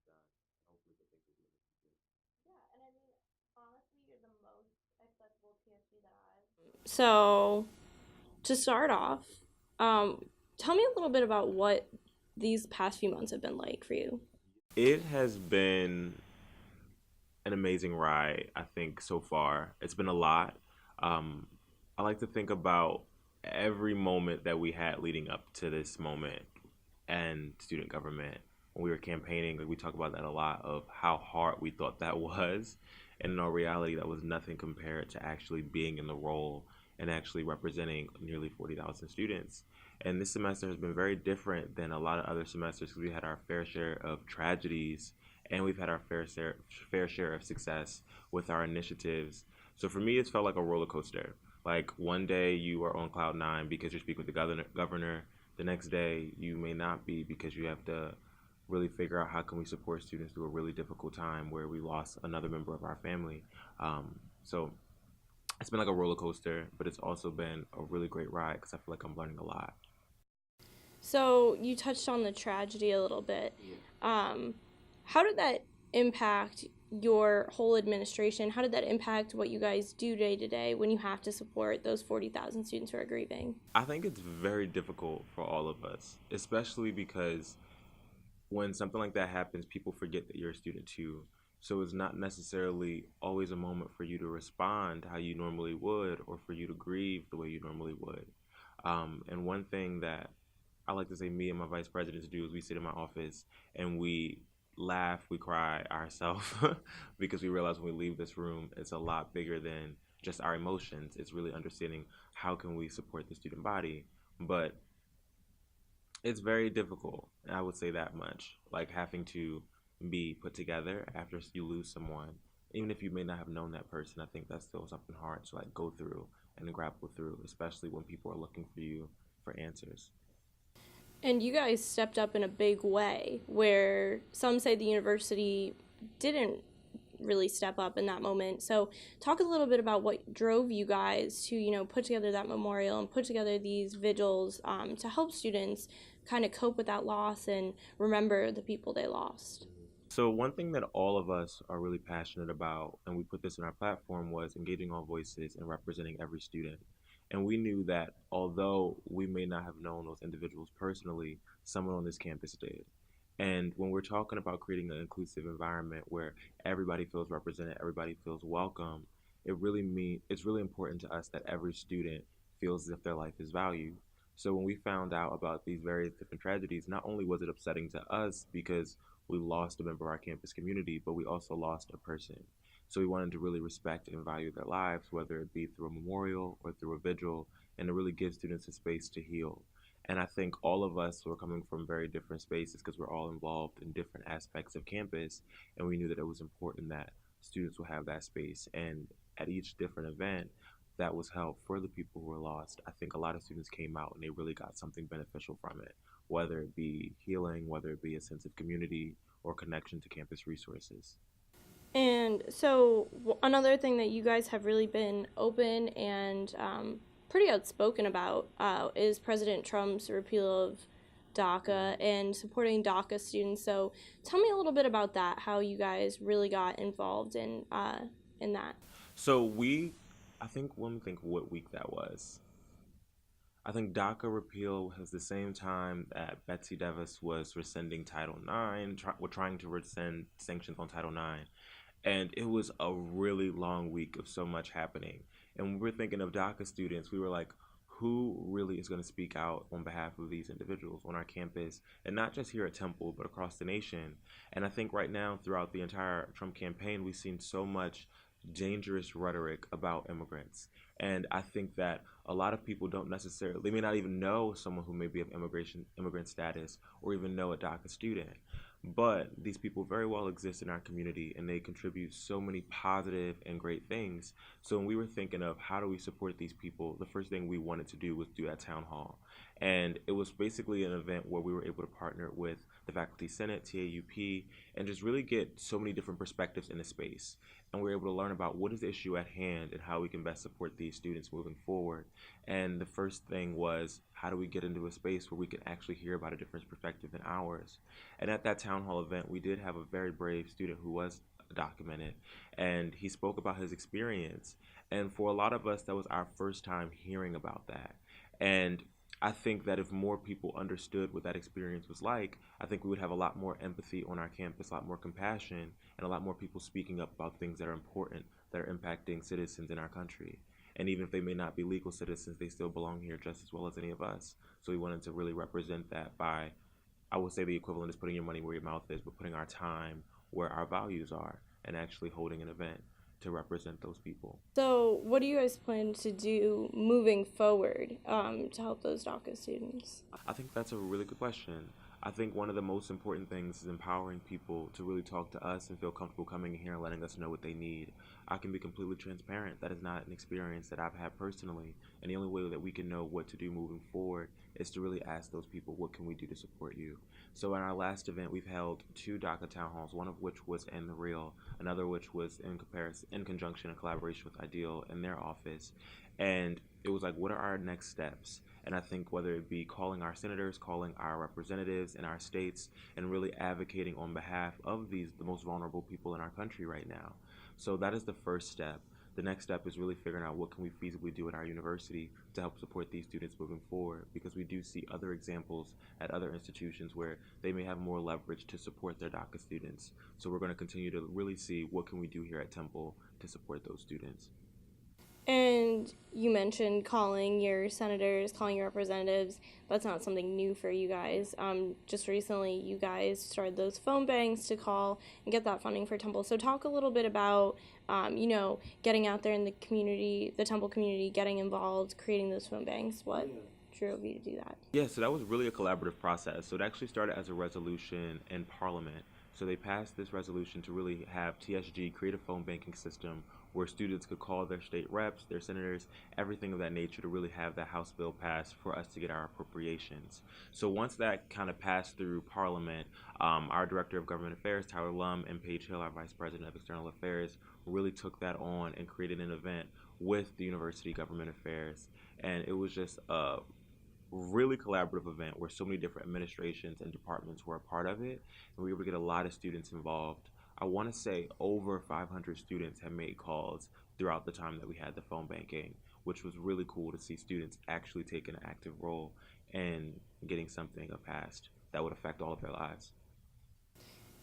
keep done, and hopefully good things will be in the future. Yeah, and I mean, honestly, you're the most accessible TSG that I've. So, to start off, um, tell me a little bit about what these past few months have been like for you. It has been an amazing ride, I think, so far. It's been a lot. Um, I like to think about every moment that we had leading up to this moment and student government. When we were campaigning, like, we talk about that a lot of how hard we thought that was. And in all reality, that was nothing compared to actually being in the role and actually representing nearly 40,000 students. And this semester has been very different than a lot of other semesters because we had our fair share of tragedies and we've had our fair share of success with our initiatives. So for me, it's felt like a roller coaster. Like one day you are on cloud nine because you're speaking with the governor. The next day you may not be because you have to really figure out how can we support students through a really difficult time where we lost another member of our family. So it's been like a roller coaster, but it's also been a really great ride because I feel like I'm learning a lot. So, you touched on the tragedy a little bit. Yeah. Um, how did that impact your whole administration? How did that impact what you guys do day to day when you have to support those 40,000 students who are grieving? I think it's very difficult for all of us, especially because when something like that happens, people forget that you're a student too. So it's not necessarily always a moment for you to respond how you normally would or for you to grieve the way you normally would. And one thing that I like to say me and my vice presidents do is we sit in my office and we laugh, we cry ourselves because we realize when we leave this room, it's a lot bigger than just our emotions. It's really understanding how can we support the student body. But it's very difficult. I would say that much. Like having to be put together after you lose someone, even if you may not have known that person. I think that's still something hard to like go through and grapple through, especially when people are looking for you for answers. And you guys stepped up in a big way where some say the university didn't really step up in that moment. So, talk a little bit about what drove you guys to, put together that memorial and put together these vigils to help students kind of cope with that loss and remember the people they lost. So one thing that all of us are really passionate about, and we put this in our platform, was engaging all voices and representing every student. And we knew that although we may not have known those individuals personally, someone on this campus did. And when we're talking about creating an inclusive environment where everybody feels represented, everybody feels welcome, it's really important to us that every student feels as if their life is valued. So when we found out about these various different tragedies, not only was it upsetting to us because we lost a member of our campus community, but we also lost a person. So we wanted to really respect and value their lives, whether it be through a memorial or through a vigil, and to really give students a space to heal. And I think all of us were coming from very different spaces because we're all involved in different aspects of campus, and we knew that it was important that students will have that space. And at each different event that was held for the people who were lost, I think a lot of students came out and they really got something beneficial from it, whether it be healing, whether it be a sense of community or connection to campus resources. And so, another thing that you guys have really been open and pretty outspoken about is President Trump's repeal of DACA and supporting DACA students. So, tell me a little bit about that. How you guys really got involved in that. So I think when we think what week that was, I think DACA repeal was the same time that Betsy DeVos was rescinding Title IX, we're trying to rescind sanctions on Title IX. And it was a really long week of so much happening. And when we're thinking of DACA students, we were like, who really is going to speak out on behalf of these individuals on our campus, and not just here at Temple, but across the nation? And I think right now, throughout the entire Trump campaign, we've seen so much dangerous rhetoric about immigrants. And I think that a lot of people don't necessarily, they may not even know someone who may be of immigrant status or even know a DACA student. But these people very well exist in our community and they contribute so many positive and great things. So when we were thinking of how do we support these people, the first thing we wanted to do was do that town hall. And it was basically an event where we were able to partner with the Faculty Senate, TAUP, and just really get so many different perspectives in the space. And we were able to learn about what is the issue at hand and how we can best support these students moving forward. And the first thing was, how do we get into a space where we can actually hear about a different perspective than ours? And at that town hall event, we did have a very brave student who was documented, and he spoke about his experience. And for a lot of us, that was our first time hearing about that. And I think that if more people understood what that experience was like, I think we would have a lot more empathy on our campus, a lot more compassion, and a lot more people speaking up about things that are important, that are impacting citizens in our country. And even if they may not be legal citizens, they still belong here just as well as any of us. So we wanted to really represent that by, I would say the equivalent is putting your money where your mouth is, but putting our time where our values are and actually holding an event to represent those people. So, what do you guys plan to do moving forward to help those DACA students? I think that's a really good question. I think one of the most important things is empowering people to really talk to us and feel comfortable coming in here and letting us know what they need. I can be completely transparent. That is not an experience that I've had personally. And the only way that we can know what to do moving forward is to really ask those people, what can we do to support you? So in our last event, we've held two DACA town halls, one of which was in the Real, another which was in conjunction and collaboration with Ideal in their office. And it was like, what are our next steps? And I think whether it be calling our senators, calling our representatives in our states, and really advocating on behalf of the most vulnerable people in our country right now. So that is the first step. The next step is really figuring out what can we feasibly do at our university to help support these students moving forward, because we do see other examples at other institutions where they may have more leverage to support their DACA students. So we're going to continue to really see what can we do here at Temple to support those students. And you mentioned calling your senators, calling your representatives. That's not something new for you guys. Just recently, you guys started those phone banks to call and get that funding for Temple. So talk a little bit about, getting out there in the community, the Temple community, getting involved, creating those phone banks. What drove you to do that? Yeah, so that was really a collaborative process. So it actually started as a resolution in Parliament. So they passed this resolution to really have TSG create a phone banking system where students could call their state reps, their senators, everything of that nature to really have that House bill passed for us to get our appropriations. So once that kind of passed through Parliament, our Director of Government Affairs, Tyrell Mann, and Paige Hill, our Vice President of External Affairs, really took that on and created an event with the University Government Affairs. And it was just a really collaborative event where so many different administrations and departments were a part of it, and we were able to get a lot of students involved. I want to say over 500 students have made calls throughout the time that we had the phone banking, which was really cool to see students actually take an active role in getting something passed that would affect all of their lives.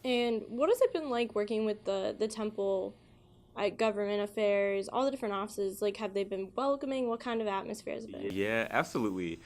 And what has it been like working with the Temple government affairs, all the different offices? Like, have they been welcoming? What kind of atmosphere has it been? Yeah, absolutely.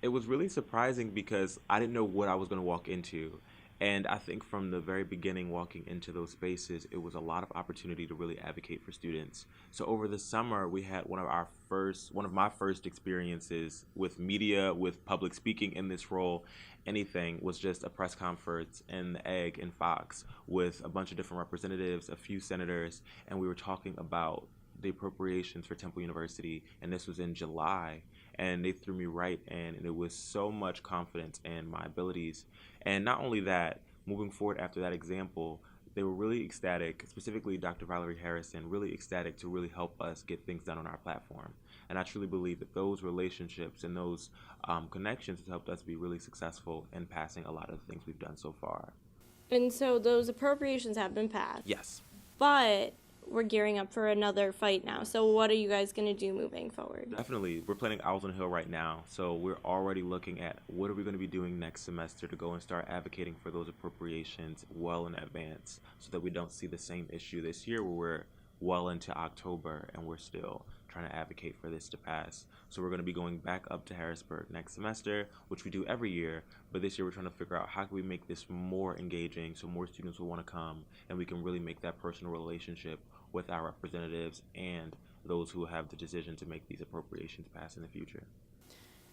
It was really surprising because I didn't know what I was going to walk into. And I think from the very beginning, walking into those spaces, it was a lot of opportunity to really advocate for students. So over the summer, we had one of my first experiences with media, with public speaking in this role. Anything was just a press conference in the Egg in Fox with a bunch of different representatives, a few senators, and we were talking about the appropriations for Temple University, and this was in July, and they threw me right in, and it was so much confidence in my abilities. And not only that, moving forward after that example, they were really ecstatic, specifically Dr. Valerie Harrison, really ecstatic to really help us get things done on our platform. And I truly believe that those relationships and those connections has helped us be really successful in passing a lot of the things we've done so far. And so those appropriations have been passed. Yes. But we're gearing up for another fight now. So what are you guys going to do moving forward? Definitely. We're planning Owls on the Hill right now. So we're already looking at what are we going to be doing next semester to go and start advocating for those appropriations well in advance so that we don't see the same issue this year where we're well into October and we're still trying to advocate for this to pass. So we're going to be going back up to Harrisburg next semester, which we do every year, but this year we're trying to figure out how can we make this more engaging so more students will want to come and we can really make that personal relationship with our representatives and those who have the decision to make these appropriations pass in the future.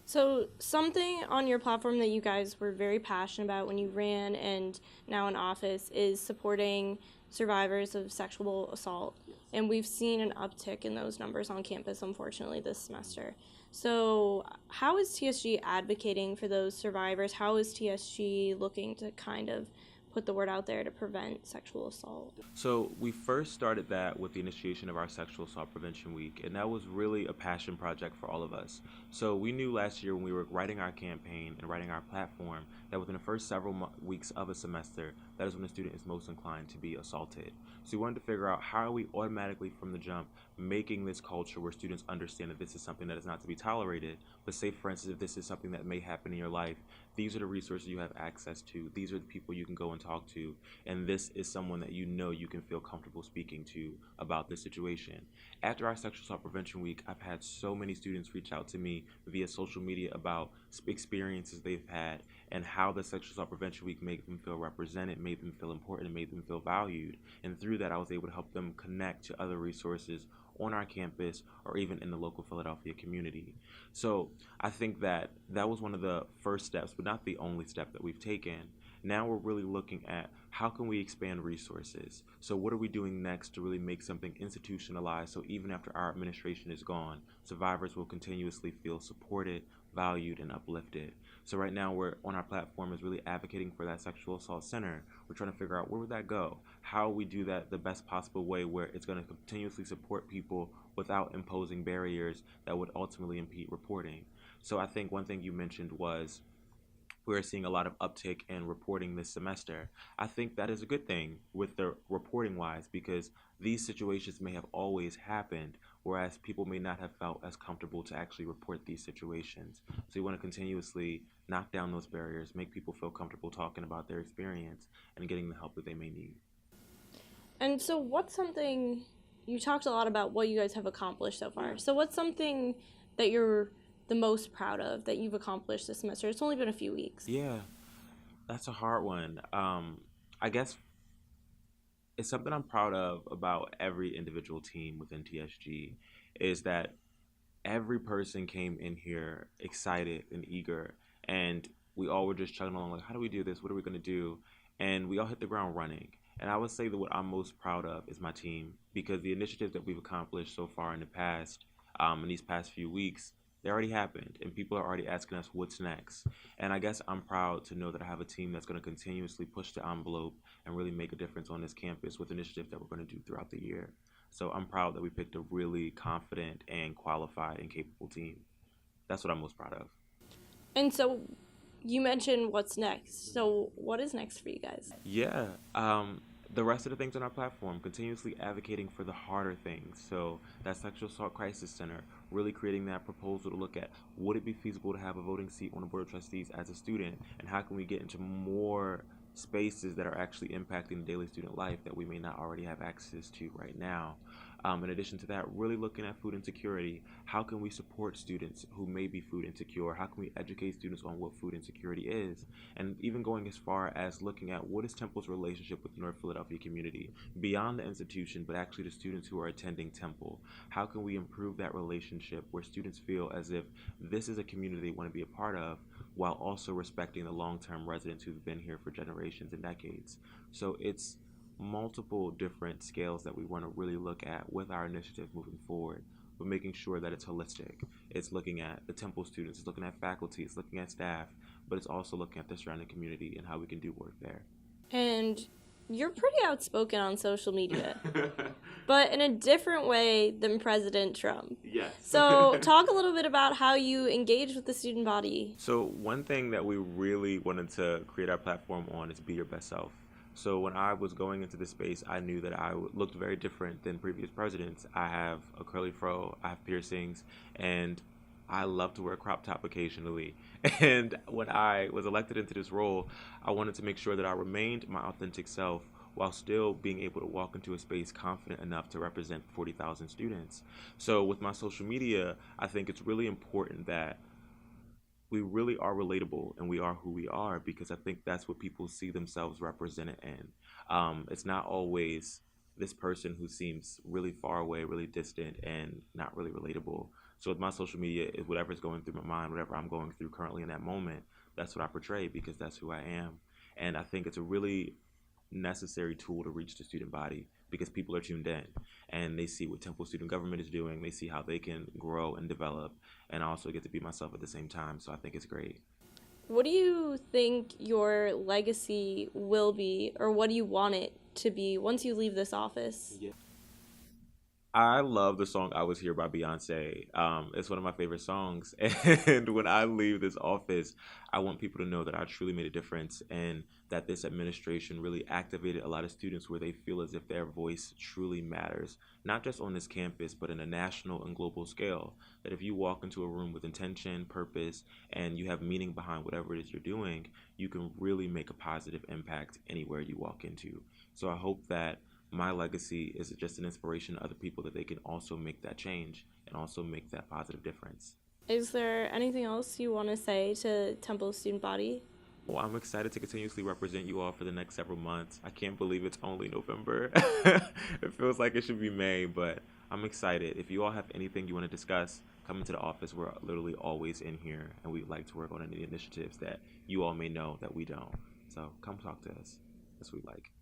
So something on your platform that you guys were very passionate about when you ran and now in office is supporting survivors of sexual assault. And we've seen an uptick in those numbers on campus, unfortunately, this semester. So, how is TSG advocating for those survivors? How is TSG looking to kind of put the word out there to prevent sexual assault? So we first started that with the initiation of our Sexual Assault Prevention Week, and that was really a passion project for all of us. So we knew last year when we were writing our campaign and writing our platform that within the first several weeks of a semester, that is when the student is most inclined to be assaulted. So we wanted to figure out how are we automatically from the jump making this culture where students understand that this is something that is not to be tolerated, but say for instance if this is something that may happen in your life, these are the resources you have access to, these are the people you can go and talk to, and this is someone that you know you can feel comfortable speaking to about this situation. After our Sexual Assault Prevention Week, I've had so many students reach out to me via social media about experiences they've had and how the Sexual Assault Prevention Week made them feel represented, made them feel important, and made them feel valued. And through that, I was able to help them connect to other resources on our campus or even in the local Philadelphia community. So I think that that was one of the first steps, but not the only step that we've taken. Now we're really looking at how can we expand resources. So what are we doing next to really make something institutionalized so even after our administration is gone, survivors will continuously feel supported, valued, and uplifted. So right now we're on our platform is really advocating for that sexual assault center. We're trying to figure out where would that go? How we do that the best possible way where it's going to continuously support people without imposing barriers that would ultimately impede reporting. So I think one thing you mentioned was we're seeing a lot of uptick in reporting this semester. I think that is a good thing with the reporting wise because these situations may have always happened, whereas people may not have felt as comfortable to actually report these situations. So you want to continuously knock down those barriers, make people feel comfortable talking about their experience and getting the help that they may need. And so, what's something you talked a lot about what you guys have accomplished so far? So, what's something that you're the most proud of that you've accomplished this semester? It's only been a few weeks. Yeah, that's a hard one. I guess it's something I'm proud of about every individual team within TSG is that every person came in here excited and eager, and we all were just chugging along like, how do we do this? What are we going to do? And we all hit the ground running. And I would say that what I'm most proud of is my team because the initiatives that we've accomplished so far in the past, in these past few weeks, they already happened, and people are already asking us what's next. And I guess I'm proud to know that I have a team that's going to continuously push the envelope and really make a difference on this campus with initiatives that we're going to do throughout the year. So I'm proud that we picked a really confident and qualified and capable team. That's what I'm most proud of. And so, you mentioned what's next. So, what is next for you guys? Yeah. The rest of the things on our platform, continuously advocating for the harder things. So that Sexual Assault Crisis Center, really creating that proposal to look at would it be feasible to have a voting seat on the Board of Trustees as a student, and how can we get into more spaces that are actually impacting daily student life that we may not already have access to right now. In addition to that, really looking at food insecurity. How can we support students who may be food insecure? How can we educate students on what food insecurity is? And even going as far as looking at what is Temple's relationship with the North Philadelphia community beyond the institution, but actually the students who are attending Temple. How can we improve that relationship where students feel as if this is a community they want to be a part of while also respecting the long-term residents who've been here for generations and decades? So it's multiple different scales that we want to really look at with our initiative moving forward, but making sure that it's holistic. It's looking at the Temple students, it's looking at faculty, it's looking at staff, but it's also looking at the surrounding community and how we can do work there. And you're pretty outspoken on social media, but in a different way than President Trump. Yes. So, talk a little bit about how you engage with the student body. So one thing that we really wanted to create our platform on is be your best self. So when I was going into this space, I knew that I looked very different than previous presidents. I have a curly fro, I have piercings, and I love to wear a crop top occasionally. And when I was elected into this role, I wanted to make sure that I remained my authentic self while still being able to walk into a space confident enough to represent 40,000 students. So with my social media, I think it's really important that we really are relatable and we are who we are because I think that's what people see themselves represented in. It's not always this person who seems really far away, really distant, and not really relatable. So with my social media, is whatever's going through my mind, whatever I'm going through currently in that moment, that's what I portray because that's who I am. And I think it's a really necessary tool to reach the student body because people are tuned in and they see what Temple student government is doing. They see how they can grow and develop, and I also get to be myself at the same time. So I think it's great. What do you think your legacy will be, or what do you want it to be once you leave this office? I love the song "I Was Here" by Beyonce. It's one of my favorite songs. And when I leave this office, I want people to know that I truly made a difference and that this administration really activated a lot of students where they feel as if their voice truly matters, not just on this campus, but in a national and global scale. That if you walk into a room with intention, purpose, and you have meaning behind whatever it is you're doing, you can really make a positive impact anywhere you walk into. So I hope that my legacy is just an inspiration to other people that they can also make that change and also make that positive difference. Is there anything else you want to say to Temple student body? Well, I'm excited to continuously represent you all for the next several months. I can't believe it's only November. It feels like it should be May, but I'm excited. If you all have anything you want to discuss, come into the office. We're literally always in here, and we'd like to work on any initiatives that you all may know that we don't. So come talk to us. That's what we like.